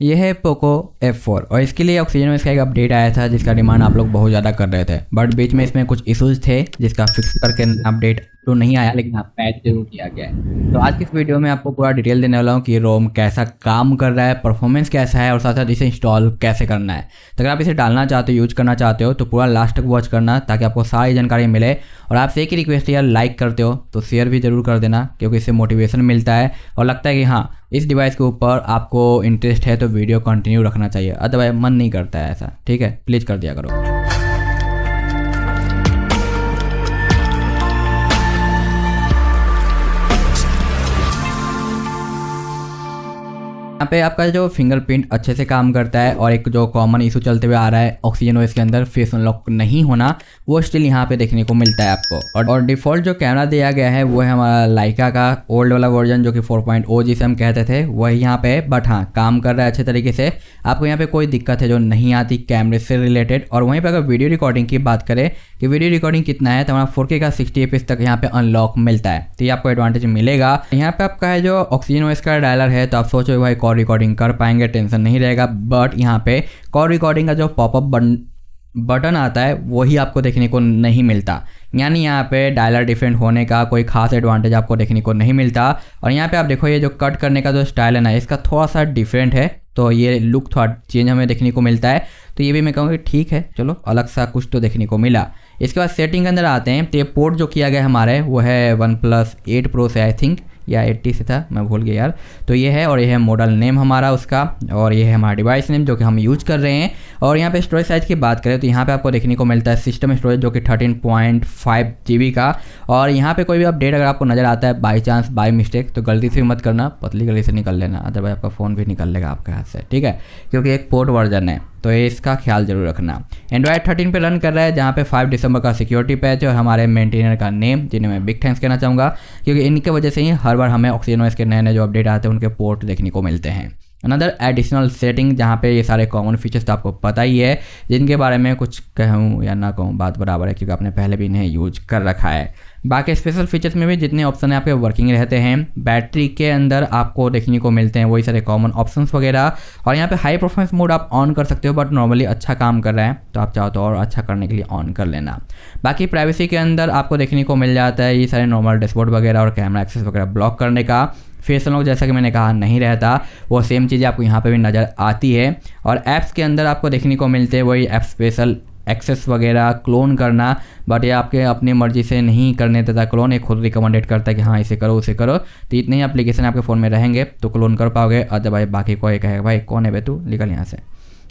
ये है Poco F4 और इसके लिए ऑक्सीजन में इसका एक अपडेट आया था जिसका डिमांड आप लोग बहुत ज़्यादा कर रहे थे, बट बीच में इसमें कुछ इश्यूज थे जिसका फिक्स करके अपडेट तो नहीं आया, लेकिन हाँ पैच जरूर किया गया है। तो आज की इस वीडियो में आपको पूरा डिटेल देने वाला हूँ कि रोम कैसा काम कर रहा है, परफॉर्मेंस कैसा है और साथ साथ इसे इंस्टॉल कैसे करना है। तो अगर आप इसे डालना चाहते हो, यूज करना चाहते हो तो पूरा लास्ट तक वॉच करना ताकि आपको सारी जानकारी मिले। और आपसे एक ही रिक्वेस्ट है यार, लाइक करते हो तो शेयर भी जरूर कर देना क्योंकि इससे मोटिवेशन मिलता है और लगता है कि हाँ इस डिवाइस के ऊपर आपको इंटरेस्ट है तो वीडियो कंटिन्यू रखना चाहिए, अदरवाइज मन नहीं करता है ऐसा। ठीक है, प्लीज़ कर दिया करो। यहाँ पे आपका जो फिंगरप्रिंट अच्छे से काम करता है और एक जो कॉमन इशू चलते हुए आ रहा है ऑक्सीजन ओएस के अंदर फेस अनलॉक नहीं होना, वो स्टिल यहाँ पे देखने को मिलता है आपको। और डिफ़ॉल्ट जो कैमरा दिया गया है वो है हमारा लाइका का ओल्ड वाला वर्जन जो कि 4.0 जिसे हम कहते थे वही यहाँ पे, बट हाँ काम कर रहा है अच्छे तरीके से। आपको यहाँ पे कोई दिक्कत है जो नहीं आती कैमरे से रिलेटेड। और वहीं पर अगर वीडियो रिकॉर्डिंग की बात करें कि वीडियो रिकॉर्डिंग कितना है तो हमारा 4K का 60 fps तक यहाँ पे अनलॉक मिलता है, तो ये आपको एडवांटेज मिलेगा। यहाँ पे आपका है जो ऑक्सीजन ओएस का डायलर है, तो आप सोचो भाई कॉल रिकॉर्डिंग कर पाएंगे, टेंशन नहीं रहेगा। बट यहाँ पे कॉल रिकॉर्डिंग का जो पॉपअप बटन आता है वही आपको देखने को नहीं मिलता, यानी यहाँ पे डायलर डिफरेंट होने का कोई खास एडवांटेज आपको देखने को नहीं मिलता। और यहाँ पे आप देखो ये जो कट करने का जो स्टाइल है ना, इसका थोड़ा सा डिफरेंट है, तो ये लुक थोड़ा चेंज हमें देखने को मिलता है। तो ये भी मैं कहूँगी ठीक है, चलो अलग सा कुछ तो देखने को मिला। इसके बाद सेटिंग के अंदर आते हैं, तो ये पोर्ट जो किया गया हमारे वो है OnePlus 8 Pro से आई थिंक, या 80 से था, मैं भूल गया यार। तो ये है और ये है मॉडल नेम हमारा उसका, और ये है हमारा डिवाइस नेम जो कि हम यूज कर रहे हैं। और यहाँ पे स्टोरेज साइज की बात करें तो यहाँ पे आपको देखने को मिलता है सिस्टम स्टोरेज जो कि 13.5 GB का। और यहाँ पे कोई भी अपडेट अगर आपको नज़र आता है बाई चांस बाई मिस्टेक तो गलती से मत करना, पतली गली से निकल लेना, अदरवाइज आपका फ़ोन भी निकल लेगा आपके हाथ से। ठीक है, क्योंकि एक पोर्ट वर्जन है तो ये इसका ख्याल जरूर रखना। एंड्रॉयड 13 पे रन कर रहा है जहाँ पे 5 दिसंबर का सिक्योरिटी पैच और हमारे मेंटेनर का नेम, जिन्हें मैं बिग थैंक्स कहना चाहूँगा क्योंकि इनके वजह से ही हर बार हमें ऑक्सीजन ओएस के नए नए जो अपडेट आते हैं उनके पोर्ट देखने को मिलते हैं। अनदर एडिशनल सेटिंग जहाँ पे ये सारे कॉमन फीचर्स तो आपको पता ही है, जिनके बारे में कुछ कहूँ या ना कहूँ बात बराबर है क्योंकि आपने पहले भी इन्हें यूज कर रखा है। बाकी स्पेशल फीचर्स में भी जितने ऑप्शन है आपके वर्किंग रहते हैं। बैटरी के अंदर आपको देखने को मिलते हैं वही सारे कॉमन ऑप्शंस वगैरह। और यहाँ पे हाई परफॉर्मेंस मोड आप ऑन कर सकते हो, बट नॉर्मली अच्छा काम कर रहा है तो आप चाहो तो और अच्छा करने के लिए ऑन कर लेना। बाकी प्राइवेसी के अंदर आपको देखने को मिल जाता है ये सारे नॉर्मल डैशबोर्ड वगैरह और कैमरा एक्सेस वगैरह ब्लॉक करने का। फेस अनलॉक जैसा कि मैंने कहा नहीं रहता, वो सेम चीज़ आपको यहाँ पे भी नज़र आती है। और ऐप्स के अंदर आपको देखने को मिलते हैं वही ऐप स्पेशल एक्सेस वगैरह, क्लोन करना, बट ये आपके अपनी मर्जी से नहीं करने देता क्लोन, ये खुद रिकमेंडेड करता है कि हाँ इसे करो उसे करो। तो इतने ही एप्लीकेशन आपके फ़ोन में रहेंगे तो क्लोन कर पाओगे, अदरवाइज बाकी कोई कहेगा भाई कौन है बे तू, निकल यहाँ से।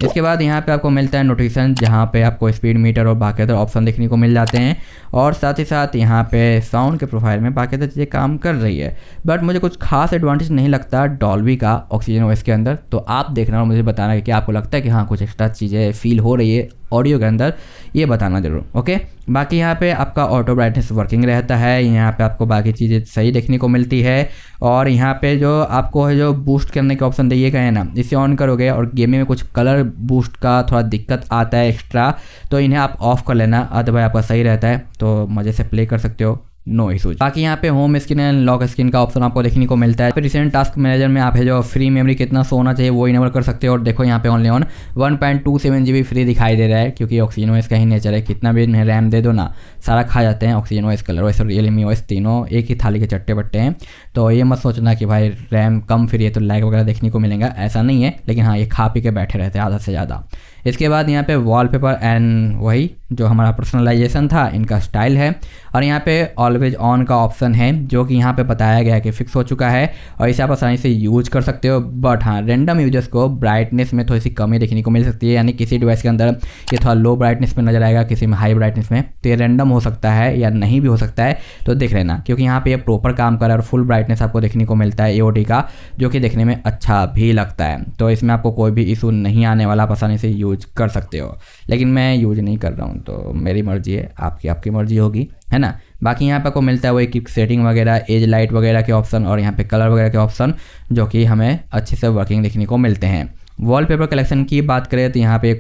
इसके बाद यहाँ पे आपको मिलता है नोटिफिकेशन जहाँ पे आपको स्पीड मीटर और बाकी अदर ऑप्शन देखने को मिल जाते हैं। और साथ ही साथ यहाँ पे साउंड के प्रोफाइल में बाकी अदर चीज़ें काम कर रही है, बट मुझे कुछ खास एडवांटेज नहीं लगता डॉल्बी का ऑक्सीजन ओएस के अंदर। तो आप देखना और मुझे बताना कि आपको लगता है कि हाँ कुछ एक्स्ट्रा चीज़ें फील हो रही है ऑडियो के अंदर, ये बताना जरूर। ओके, बाकी यहाँ पे आपका ऑटो ब्राइटनेस वर्किंग रहता है, यहाँ पे आपको बाकी चीज़ें सही देखने को मिलती है। और यहाँ पे जो आपको है जो बूस्ट करने का ऑप्शन दिए गए हैं ना, इसे ऑन करोगे और गेमिंग में कुछ कलर बूस्ट का थोड़ा दिक्कत आता है एक्स्ट्रा, तो इन्हें आप ऑफ कर लेना, अदरवाइज आपका सही रहता है तो मज़े से प्ले कर सकते हो, नो इशूज। बाकी यहाँ पे home screen and lock screen का ऑप्शन आपको देखने को मिलता है। फिर रिसेंट टास्क मैनेजर में आप है जो फ्री मेमोरी कितना सो होना चाहिए वो इनेबल कर सकते हो। और देखो यहाँ पे ओनली ऑन 1.27 GB फ्री दिखाई दे रहा है क्योंकि ऑक्सीजन ओएस का ही नेचर है, कितना भी इन्हें रैम दे दो ना सारा खा जाते हैं। ऑक्सीजन ओएस, कलर ओएस और रियलमी ओएस तीनों एक ही थाली के चट्टे बट्टे हैं, तो ये मत सोचना कि भाई रैम कम फ्री है तो लैग वगैरह देखने को मिलेगा, ऐसा नहीं है। लेकिन हाँ ये खा पी के बैठे रहते हैं आधा से ज़्यादा। इसके बाद यहाँ पे वॉलपेपर एंड वही जो हमारा पर्सनलाइजेशन था इनका स्टाइल है। और यहाँ पे ऑलवेज ऑन का ऑप्शन है जो कि यहाँ पे बताया गया है कि फिक्स हो चुका है और इसे आप आसानी से यूज कर सकते हो। बट हाँ रैंडम यूजर्स को ब्राइटनेस में थोड़ी सी कमी देखने को मिल सकती है, यानी किसी डिवाइस के अंदर ये थोड़ा लो ब्राइटनेस में नजर आएगा, किसी में हाई ब्राइटनेस में, तो ये रैंडम हो सकता है या नहीं भी हो सकता है, तो देख लेना क्योंकि यहाँ पे ये प्रॉपर काम कर रहा है और फुल ब्राइटनेस आपको देखने को मिलता है AOD का, जो कि देखने में अच्छा भी लगता है। तो इसमें आपको कोई भी इशू नहीं आने वाला, आप आसानी से यूज कर सकते हो। लेकिन मैं यूज नहीं कर रहा हूँ तो मेरी मर्जी है, आपकी मर्जी होगी, है ना। बाकी यहाँ पे आपको मिलता है वही क्विक सेटिंग वगैरह, एज लाइट वगैरह के ऑप्शन और यहाँ पे कलर वगैरह के ऑप्शन जो कि हमें अच्छे से वर्किंग देखने को मिलते हैं। वॉलपेपर कलेक्शन की बात करें तो यहाँ पे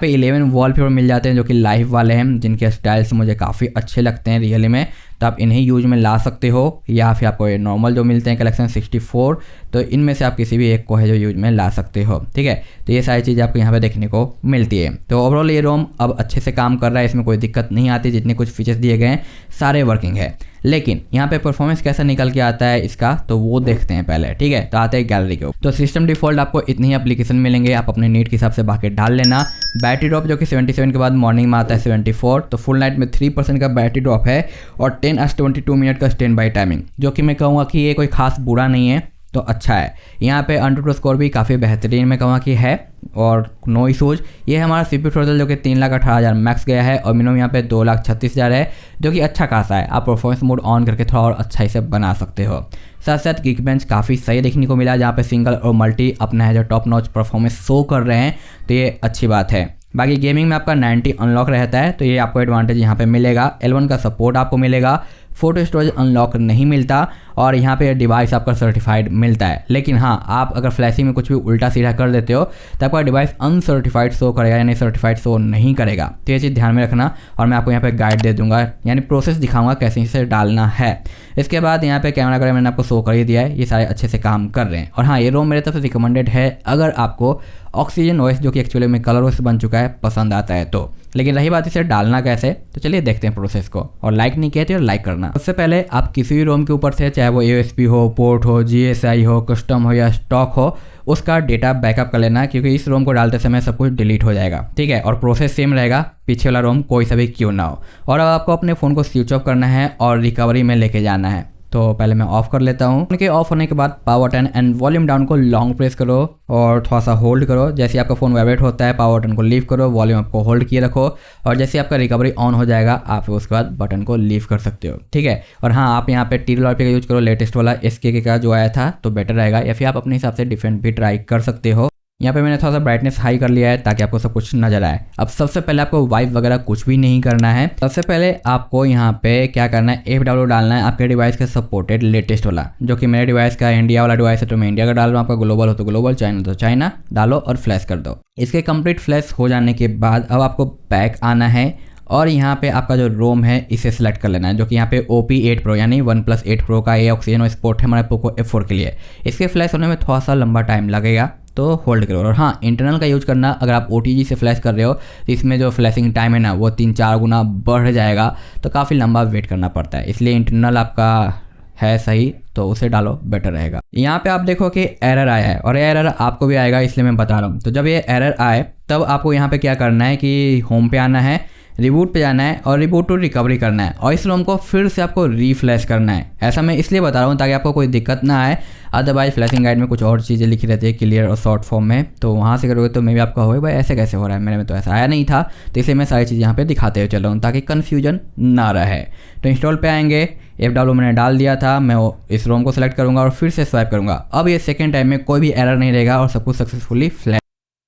11 वॉलपेपर मिल जाते हैं जो कि लाइव वाले हैं, जिनके स्टाइल्स मुझे काफ़ी अच्छे लगते हैं रियली में, तो आप इन्हें यूज में ला सकते हो। या फिर आपको ये नॉर्मल जो मिलते हैं कलेक्शन 64, तो इनमें से आप किसी भी एक को है जो यूज में ला सकते हो। ठीक है, तो ये सारी चीज़ें आपको यहाँ पे देखने को मिलती है। तो ओवरऑल ये रोम अब अच्छे से काम कर रहा है, इसमें कोई दिक्कत नहीं आती, जितने कुछ फीचर्स दिए गए हैं सारे वर्किंग है। लेकिन यहाँ पे परफॉर्मेंस कैसा निकल के आता है इसका, तो वो देखते हैं पहले। ठीक है, तो आते हैं गैलरी के ऊपर। तो सिस्टम डिफॉल्ट आपको इतनी ही एप्लीकेशन मिलेंगे, आप अपने नीड के हिसाब से बाकी डाल लेना। बैटरी ड्रॉप जो कि 77 के बाद मॉर्निंग में आता है 74, तो फुल नाइट में 3% का बैटरी ड्रॉप है और 10:22 मिनट का स्टैंड बाई टाइमिंग, जो कि मैं कहूँगा कि ये कोई खास बुरा नहीं है, तो अच्छा है। यहाँ पे AnTuTu स्कोर भी काफ़ी बेहतरीन मैं कहूँगा कि है और नो इशूज। ये हमारा CPU टोटल जो कि 3,18,000 मैक्स गया है और मिनिमम यहाँ पे 2,36,000 है, जो कि अच्छा खासा है। आप परफॉर्मेंस मोड ऑन करके थोड़ा और अच्छा इसे बना सकते हो। साथ साथ Geekbench काफ़ी सही देखने को मिला, जहाँ पे सिंगल और मल्टी अपना है जो टॉप नॉच परफॉर्मेंस शो कर रहे हैं, तो ये अच्छी बात है। बाकी गेमिंग में आपका 90 अनलॉक रहता है, तो ये आपको एडवांटेज यहाँ पे मिलेगा। L1 का सपोर्ट आपको मिलेगा, फोटो स्टोरेज अनलॉक नहीं मिलता और यहाँ पे डिवाइस आपका सर्टिफाइड मिलता है। लेकिन हाँ, आप अगर फ्लैशिंग में कुछ भी उल्टा सीधा कर देते हो तो आपका डिवाइस अनसर्टिफाइड शो करेगा, यानी सर्टिफाइड शो नहीं करेगा। तो ये चीज़ ध्यान में रखना और मैं आपको यहाँ पे गाइड दे दूंगा, यानी प्रोसेस दिखाऊंगा कैसे इसे डालना है। इसके बाद यहाँ पे कैमरा वगैरह मैंने आपको शो कर ही दिया है, ये सारे अच्छे से काम कर रहे हैं। और हाँ, ये रोम मेरे तरफ से रिकमेंडेड है अगर आपको ऑक्सीजन ओएस जो कि एक्चुअली में कलर ओएस बन चुका है पसंद आता है तो। लेकिन रही बात इसे डालना कैसे, तो चलिए देखते हैं प्रोसेस को। और लाइक नहीं किया तो लाइक करना। सबसे पहले आप किसी भी रोम के ऊपर से, चाहे वो AOSP हो, पोर्ट हो, GSI हो, कस्टम हो या स्टॉक हो, उसका डेटा बैकअप कर लेना, क्योंकि इस रोम को डालते समय सब कुछ डिलीट हो जाएगा। ठीक है, और प्रोसेस सेम रहेगा, पीछे वाला रोम कोई सा भी क्यों ना हो। और अब आपको अपने फ़ोन को स्विच ऑफ करना है और रिकवरी में लेके जाना है। तो पहले मैं ऑफ कर लेता हूँ। उनके ऑफ होने के बाद power button and volume down को लॉन्ग प्रेस करो और थोड़ा सा होल्ड करो। जैसे आपका फ़ोन वाइब्रेट होता है, पावर बटन को लीव करो, वॉल्यूम आपको होल्ड किए रखो और जैसे आपका रिकवरी ऑन हो जाएगा आप उसके बाद बटन को लीव कर सकते हो। ठीक है, और हाँ, आप यहाँ पे TLRP का यूज करो, लेटेस्ट वाला SKK का जो आया था, तो बेटर रहेगा। या फिर आप अपने हिसाब से डिफरेंट भी ट्राई कर सकते हो। यहाँ पे मैंने थोड़ा सा ब्राइटनेस हाई कर लिया है ताकि आपको सब कुछ नजर आए। अब सबसे पहले आपको वाइप वगैरह कुछ भी नहीं करना है। सबसे पहले आपको यहाँ पे क्या करना है, FW डालना है आपके डिवाइस का सपोर्टेड लेटेस्ट वाला, जो कि मेरे डिवाइस का इंडिया वाला डिवाइस है तो मैं इंडिया का डाल रहा हूँ। आपका ग्लोबल हो तो ग्लोबल, चाइना तो चाइना डालो और फ्लैश कर दो। इसके कंप्लीट फ्लैश हो जाने के बाद अब आपको बैक आना है और यहाँ पे आपका जो रोम है इसे सिलेक्ट कर लेना है, जो कि यहाँ पे OP8 Pro यानी OnePlus 8 Pro का ये ऑक्सीजन OS पोर्ट है हमारे पोको F4 के लिए। इसके फ्लैश होने में थोड़ा सा लंबा टाइम लगेगा, तो होल्ड करो। और हाँ, इंटरनल का यूज करना। अगर आप OTG से फ्लैश कर रहे हो तो इसमें जो फ्लैशिंग टाइम है ना वो 3-4 गुना बढ़ जाएगा, तो काफ़ी लंबा वेट करना पड़ता है। इसलिए इंटरनल आपका है सही तो उसे डालो, बेटर रहेगा। यहाँ पे आप देखो कि एरर आया है और एरर आपको भी आएगा, इसलिए मैं बता रहा हूँ। तो जब ये एरर आए तब आपको यहाँ पे क्या करना है कि होम पे आना है, रिबूट पे जाना है और रिबूट टू रिकवरी करना है और इस रोम को फिर से आपको रीफ्लैश करना है। ऐसा मैं इसलिए बता रहा हूँ ताकि आपको कोई दिक्कत ना आए। अदरवाइज फ्लैशिंग गाइड में कुछ और चीज़ें लिखी रहती है क्लियर और शॉर्ट फॉर्म में, तो वहाँ से करोगे तो मे भी आपका होगा भाई ऐसे कैसे हो रहा है, मेरे में तो ऐसा आया नहीं था। तो इसलिए मैं सारी चीज़ यहाँ पे दिखाते हुए चल रहा हूँ ताकि कन्फ्यूजन ना रहे। तो इंस्टॉल पे आएंगे, FW मैंने डाल दिया था, मैं इस रोम को सेलेक्ट करूँगा और फिर से स्वाइप करूँगा। अब ये सेकेंड टाइम में कोई भी एरर नहीं रहेगा और सब कुछ सक्सेसफुली फ्लैश।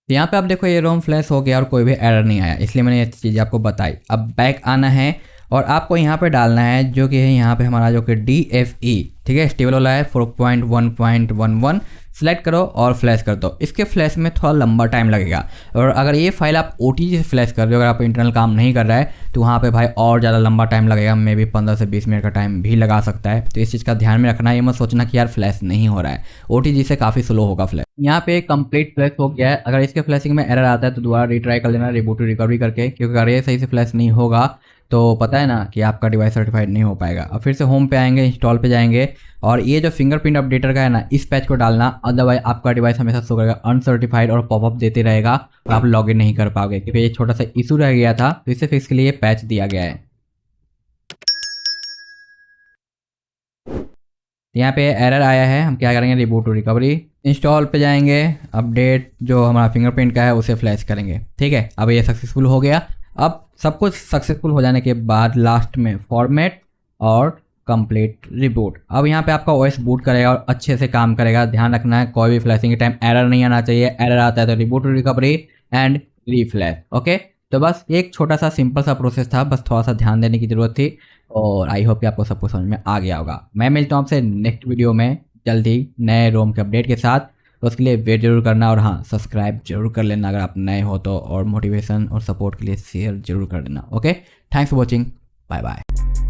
यहाँ पे आप देखो ये रोम फ्लैश हो गया और कोई भी एरर नहीं आया, इसलिए मैंने ये चीज़ आपको बताई। अब बैक आना है और आपको यहाँ पे डालना है जो कि है यहाँ पे हमारा जो कि DFE, ठीक है, स्टेबल वाला है 4.1.11। सेलेक्ट करो और फ्लैश कर दो। इसके फ्लैश में थोड़ा लंबा टाइम लगेगा और अगर ये फाइल आप OTG से फ्लैश कर रहे हो, अगर आप इंटरनल काम नहीं कर रहा है तो वहाँ पे भाई और ज़्यादा लंबा टाइम लगेगा, मे भी 15 से 20 मिनट का टाइम भी लगा सकता है। तो इस चीज़ का ध्यान में रखना, ये मत सोचना कि यार फ्लैश नहीं हो रहा है, OTG से काफ़ी स्लो होगा फ्लैश। यहाँ पे कंप्लीट फ्लैश हो गया है। अगर इसके फ्लैशिंग में एरर आता है तो दोबारा रिट्राई कर लेना, रिबूट रिकवरी करके, क्योंकि अगर ये सही से फ्लैश नहीं होगा तो पता है ना कि आपका डिवाइस सर्टिफाइड नहीं हो पाएगा। अब फिर से होम पे आएंगे, इंस्टॉल पे जाएंगे और ये जो फिंगरप्रिंट अपडेटर का है ना, इस पैच को डालना, अदरवाइज आपका डिवाइस हमेशा शो करेगा अनसर्टिफाइड और पॉपअप देते रहेगा और आप लॉगिन नहीं कर पाओगे, क्योंकि ये छोटा सा इशू रह गया था, तो इसे फिक्स के लिए पैच दिया गया है। यहाँ पे एरर आया है, हम क्या करेंगे, रिबूट टू रिकवरी, इंस्टॉल पे जाएंगे, अपडेट जो हमारा फिंगरप्रिंट का है उसे फ्लैश करेंगे। ठीक है, अब ये सक्सेसफुल हो गया। अब सब कुछ सक्सेसफुल हो जाने के बाद लास्ट में फॉर्मेट और कंप्लीट रिबूट। अब यहाँ पे आपका OS बूट करेगा और अच्छे से काम करेगा। ध्यान रखना है कोई भी फ्लैशिंग के टाइम एरर नहीं आना चाहिए, एरर आता है तो reboot to recovery and reflash. Okay, तो बस एक छोटा सा सिंपल सा प्रोसेस था, बस थोड़ा सा ध्यान देने की जरूरत थी और आई होप कि आपको सब कुछ समझ में आ गया होगा। मैं मिलता हूँ आपसे नेक्स्ट वीडियो में जल्दी नए रोम के अपडेट के साथ। तो उसके लिए वेट जरूर करना, और हाँ सब्सक्राइब जरूर कर लेना अगर आप नए हो तो, और मोटिवेशन और सपोर्ट के लिए शेयर जरूर कर देना। Okay, thanks for watching, bye bye.